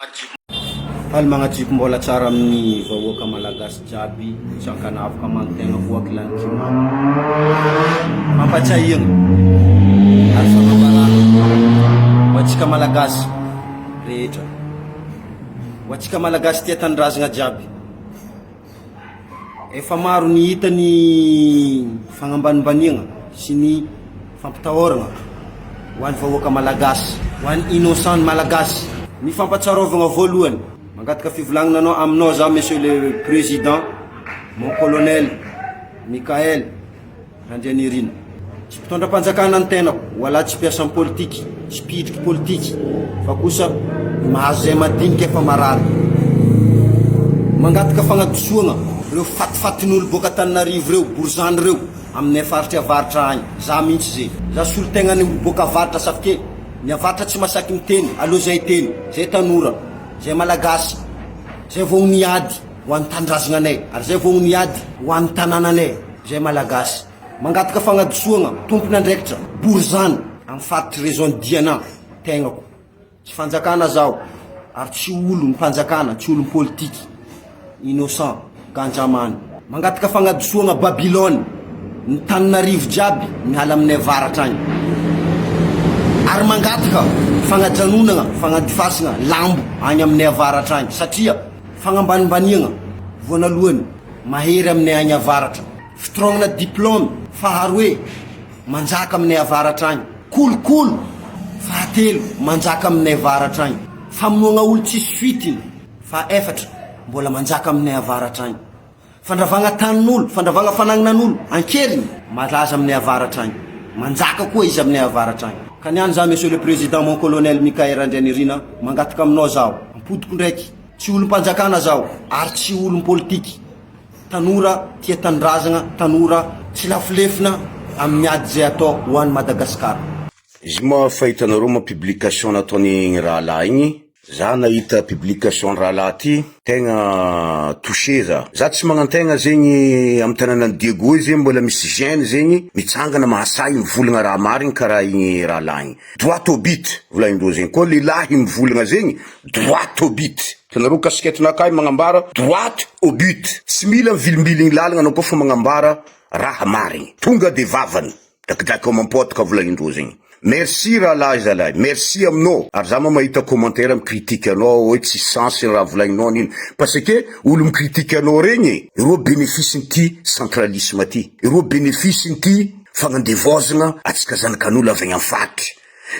Hal mga jeep mbola tsara amin'ny vahoaka malagasy jiaby tsy ankanavaka mantegna voaky lanjima mampatsiahigna ary fanavarana ho antsika malagasy rehetra, ho antsika malagasy tia tandrazagna jiaby. Efa maro ny hita ny fagnambanimbaniagna sy ny fampitahoragna ho an'ny vahoaka malagasy, ho an'ny innocent malagasy. Ny fampatsarovagna voalohany mangataka fivolagnana anao aminao za monsieur le président, mon colonel Mikael Randrianirina. Tsy mpitondram-panjakana ny tenako, wala tsy mpiasan'ny politiky, tsy mpidriky politiky, fa kosa mahazo zay madinika efa marary. Mangataka fagnadosoagna reo fatifatin'olo boka Antananarivo reo, Borzany reo amin'ny faritra avaratra agny. Za mihitsy zay, za solo-tegna ny boka avaratra safike ny avaratra tsy masaky miteny, alo zay teny, zay tanora, zay malagasy, zay vao niady ho an'ny tandrazagna anay, ary zay vao niady ho an'ny tanànanay, zay malagasy. Mangataka fagnadosoagna tompony andraikitra Borzany amin'ny faritry région Diana tegnako. Tsy fanjakana zao, ary tsy olo ny mpanjakana, tsy olo ny politiky, innocent Ganjamany. Mangataka fagnadosoagna Babylone ny Tananarivo jiaby miala amin'ny avaratra agny. Ary mangataka fagnajanonagna, fagnadifasagna lambo agny amin'ny avaratra agny, satria fagnambanimbaniagna voanalohany mahery aminay agny avaratra, fitrognana diplôme faharoe manjaka aminay avaratra agny, kolokolo fahatelo manjaka aminay avaratra agny, famonoagna olo tsisy fitiny faefatra mbola manjaka aminay avaratra agny, fandravagna tanin'olo, fandravagna fanagnan'olo ankeriny malaza aminay avaratra agny, manjaka koa izy aminay avaratra agny. Ka niany za monsieur le président, mon colonel Mikael Randrianirina, mangataka aminao zao, ampodiko ndraiky, tsy olo mpanjakana zao, ary tsy olo politiky, tanora tia tandrazagna, tanora tsy lafilefina amin'ny ady zay atao ho an'ny Madagasikara. Izy moa fahitanareo ma publication nataony rahalahy igny, za nahita publication rahalahy ty tegna touché za tsy magnantegna zegny amin'ny tanànan'ny Diego zegny mbola misy gêne zegny mitsangana mahasay mivolagna raha marigny karaha igny rahalahy igny. Droit au but volaindreo zegny, koa lehilahy mivolagna zegny droit au but. Tanareo kasiketinakay magnambara droit au but, tsy mila mivilimbiligny lalagna anao koa fa magnambara raha marigny, tonga de vavany dakidaky ao mampotaka volaindreo zegny. Merci rahalahy zalahy, merci aminao. Ary za ma mahita commentaire mikritika anao hoe tsy sensy raha volagninao nino, parce que olo mikritika anao regny ireo bénéfice ty centralisme ty, ireo bénéfice ty fagnandevozagna atsika zanakan'olo avy agny amin'ny fatry,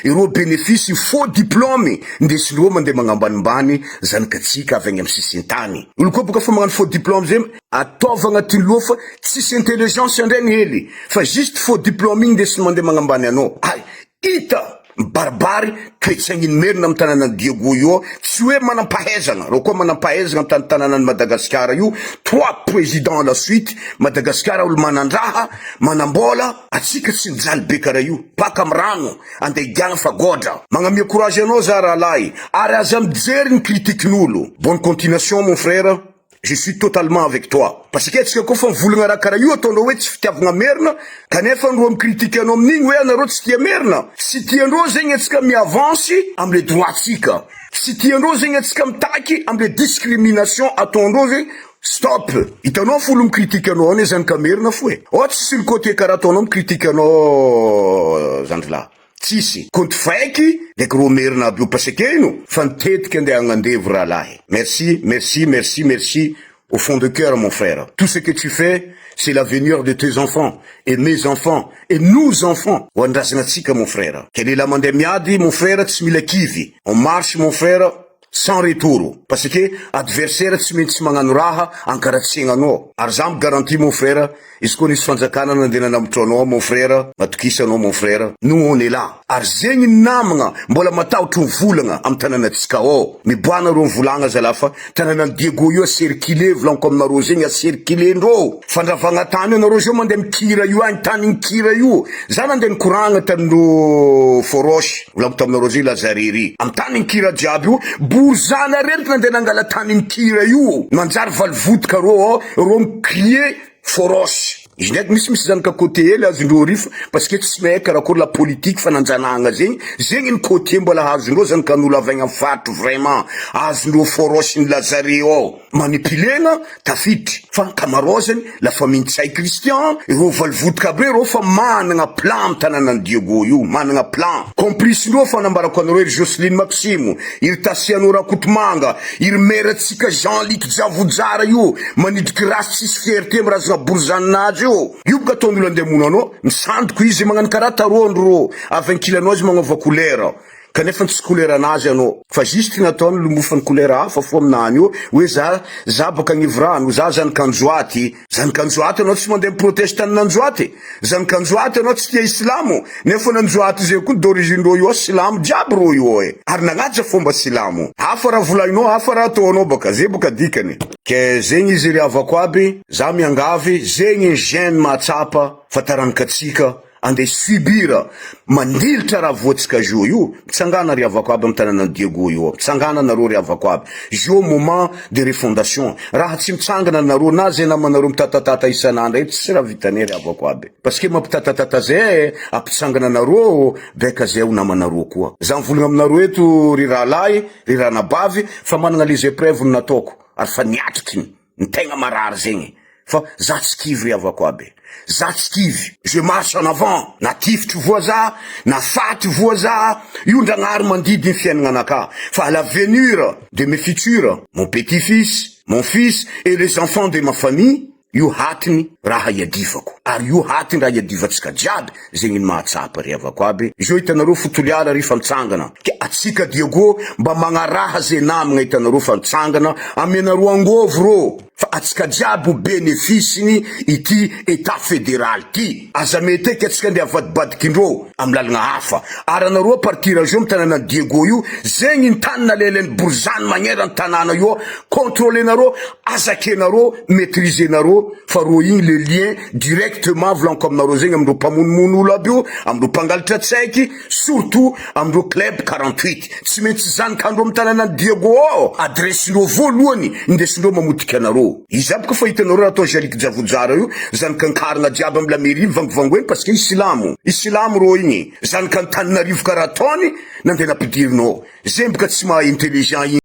ireo bénéfice faux diplôme ndesindreo mandeha magnambanimbany zanakatsika avy agny amin'ny sisintany. Olo koa boka fa magnano faux diplôme zay ataova agnatin'ny loha fa tsisy intelligence andreny hely, fa juste faux diplôme igny ndesiny mandeha magnambany anao. Ay, ita baribary toetsagniny merina amin'ny tanànan'ny Diego io, tsy hoe manampahaizagna, reo koa manampahaizagna amin'ny tanànan'ny Madagasikara io. 3 présidents la suite, Madagasikara olo manandraha, manambola, atsika tsy nijaly be karaha io, baka amin'ny rano, andeha higiagna fa godra. Magnamia courage anao za rahalahy, ary aza mijery ny kritikin'olo. Bonne continuation mon frère. Je suis totalement avec toi. Parce que atsika koa fa mivolagna raha karaha io ataondreo hoe tsy fitiavagna merina, kanefa andreo mikritika anao amin'igny hoe anareo tsy tia merina. Tsy tiandreo zegny atsika miavansy amle droitsika, tsy tiandreo zegny atsika mitaky amle discrimination ataondreo zegny. Stop! Hitanao folo mikritika anao ane zanaka merina fo e. O tsy le côté karaha ataonao mikritika anao zandrilahy. Tsisy compte faiky lek ro merina aby io, parce que ino fa nitetika andeha agnandevo rahalahy. Merci, merci, merci, merci au fond de cœur mon frère. Tout ce que tu fais, c'est l'avenir de tes enfants et mes enfants et nous enfants. Ho andrasanatsika mon frère. Kelela mandeha miady mon frère, tsy mila kivy. On marche mon frère sans retour, parce que adversaire tsy maintsy magnano raha ankaratsiagna anao. Ary za garantie mon frère, izy koa nisy fanjakana nandeha nanambotra anao mon frère, matokisa anao mon frère, nous on est là. Ary zegny namagna mbola matahotra mivolagna amin'ny tanànatsika ao, miboana reo mivolagna zala fa tanànan'ny Diego io acerculé volaniko aminareo zegny acerculé-ndreo. Fandravagna tany anareo zao mandeha mikira io agny tany mikira io. Za nandeha nikoragna tamin'ro Forosy, volaniko taminareo zegny Lazarery, amin'ny tany mikira jiaby io. Borzany areriky nandeha nangala tany mikira io, manjary valivotika reo, reo mikrie Forosy. izy ndraiky misy zany ka côté hely azondreo rifa parce que tsy mahay karakory la politique fananjanahagna zegny ny côté mbola azondreo zany ka n'olo avaigna fato vraiment azondreo forosiny lazareo ao manipilena tafiditry fa kamarozany la famille Tsay Christian ireo valvotoka aby reo fa managna plan amy tanànany Diego io managna plan complice-ndreo fanambarako anareo ery Jocelyne Maximo iry Tasiano Rakotomanga iry meratsika Jean-Luc Javojara io manidriky rasy tsisy fierté mirazagna bourgeoisinazy io boka ataon'olo andeha anao misandoko izy magnano karaha tarondro avankilanao azy magnova kolera kanefa tsy kolera anazy anao fa juste nataony lomofany kolera hafa fo aminany io hoe za baka agnivrano za zany kanjoaty anao tsy mandeha miproteste any nanjoaty zany kanjoaty anao tsy tia islamo nefa nanjoaty zay koa d'origine ro io silamo jiaby ro io ary nagnaja fomba silamo hafa raha volainao hafa raha ataonao baka zay baka dikany ke zegny izy ry havako aby za miangavy zegny gêne mahatsapa fa taranakatsika ande subira mandilitra raha voatsika jo io mitsangana ry havako aby amy tanàna Diego io mitsangana nareo ry havako aby jo moment de refondation raha tsy mitsangana nareo na zay namanareo mitatatata isanandra tsy raha vitane ry havako aby parce que mampitatatata zay ampitsangana nareo beka zay ho namanareo koa za mivolagna aminareo eto ry rahalahy ry ranabavy fa managna les épreuves nataoko ary fa niatrikiny ny tegna marary zegny fa za tsy kivy ry havako aby za tsy kivy je marche en avant na tifitry voa za na faty voa za io ndragnary mandidy ny fiainagnanaka fa à l'avenir de mes futurs mon petit-fils mon fils et les enfants de ma famille io hatiny raha iadivako ary io hatiny raha iadivatsika jiaby zegny ny mahatsapa ry havako aby zo hitanareo fotoliala rifa mitsangana ke atsika Diego mba magnaraha zay namagna hitanareo fa mitsangana amenareo angovo ro fa atsika jiaby ho bénéficiny ity état fédéral ty aza mety eky atsika nde avadibadikindreo amy lalagna hafa ary anareo partira zo amy tanàna Diego io zegny ny tany nalelany bourgeois magnera ny tanàna io contrôlenareo azakenareo maîtrisenareo fa ro igny le lien directement volanko aminareo zegny amindreo mpamonomono aby io amindreo mpangalatra tsaiky surtout amindreo club 48 tsy maintsy zanakandreo amy tanàna Diego ao adresindreo voalohany indesindreo mamotika anareo izy aby koa fa hitanareo raha atao Jean-Luc Javojara io zanakankaragna jiaby amy la mairie vangovangony parce que islamo ro igny zanaka Antananarivo karaha ataony nandeha napidirinao zegny boka tsy maha intelligent igny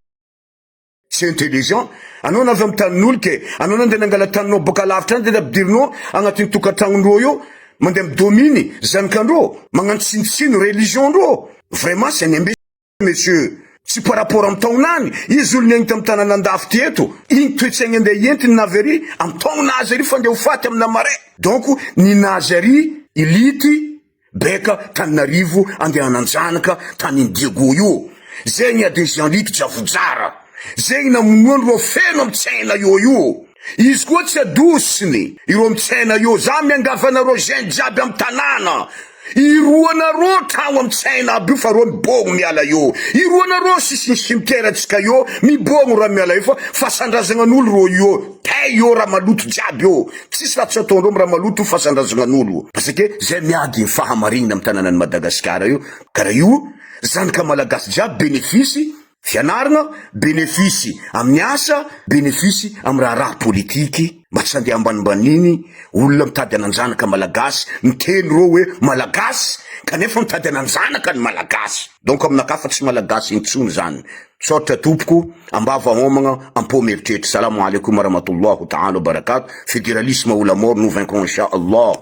tsy intelligent anao navy amy tanin'olo ke anao nandeha nangala taninao boka lavitra any de napidirinao agnatin'ny tokantragnondreo io mandeha midominy zanakandreo magnano tsinitsino religion-ndreo vraiment c'est un imbécile monsieur tsy par rapport amy taonany izy olo niaigny tamy tanàna andafy ty eto igny toetsaigny andeha entiny navery amy taonazy ary fa andeha ho faty amina marais donc ninazy ary ility beka Tananarivo andeha hananjanaka taniny Diego io zegny ade Jean-Luc Javojara zegny namonoany ro feno amy tsaina io izy koa tsy adosiny iro amy tsaina io za miangavanareo jeune jiaby amy tanàna iroanareo tragno amy tsaina aby io fa ro mibogno miala io iroanareo sisiny cimetière atsika io mibogno raha miala io fa fasandrazagnan'olo ro io tay io raha maloto jiaby io tsisy raha tsy ataondreo amy raha maloto fasandrazagnan'olo parce que zay miady ny fahamarinina amy tanànany Madagasikara io karaha io zanaka malagasy jiaby bénéfice fianaragna bénéfice amin'ny asa bénéfice amy raha politiky mba tsy andeha ambanimbaniny olona mitady ananjanaka malagasy miteny ro hoe malagasy kanefa mitady ananjanaka ny malagasy donc aminaka fa tsy malagasy intsony zany soratra tompoko ambava homagna ampo meritreritry salamu alaikum warahmatullahi ta'ala wabarakatuh fédéralisme ou la mort nous vaincrons inchallah